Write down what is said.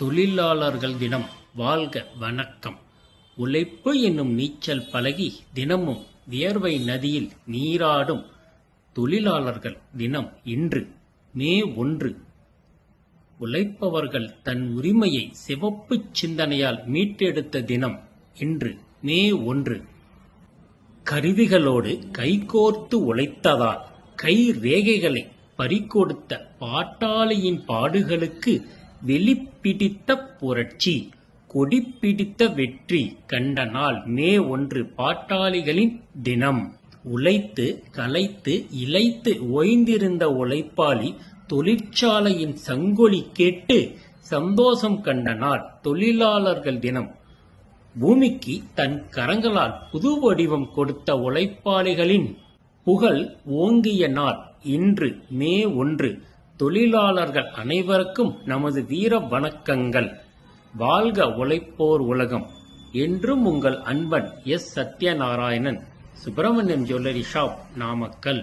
தொழிலாளர்கள் தினம் வாழ்க வணக்கம். உழைப்பு என்னும் நீச்சல் பழகி தினமும் வியர்வை நதியில் நீராடும் தொழிலாளர்கள் தினம் இன்று மே 1. உழைப்பவர்கள் தன் உரிமையை சிவப்பு சிந்தனையால் மீட்டெடுத்த தினம் இன்று மே 1. கருவிகளோடு கைகோர்த்து உழைத்ததால் கை ரேகைகளை பறிகொடுத்த பாட்டாளியின் பாடுகளுக்கு வெளிப்பிடித்த புரட்சி, கொடிப்பிடித்த வெற்றி கண்ட நாள் மே 1 பாட்டாளிகளின் தினம். உழைத்து களைத்து இளைத்து ஓய்ந்திருந்த உழைப்பாளி தொழிற்சாலையின் சங்கொலி கேட்டு சந்தோஷம் கண்ட நாள் தொழிலாளர்கள் தினம். பூமிக்கு தன் கரங்களால் புது வடிவம் கொடுத்த உழைப்பாளிகளின் புகழ் ஓங்கிய நாள் இன்று மே 1. தொழிலாளர்கள் அனைவருக்கும் நமது வீர வணக்கங்கள். வாழ்க உழைப்போர் உலகம். என்றும் உங்கள் அன்பன் S. Sathyanarayanan, Subramaniam jewellery shop, Namakkal.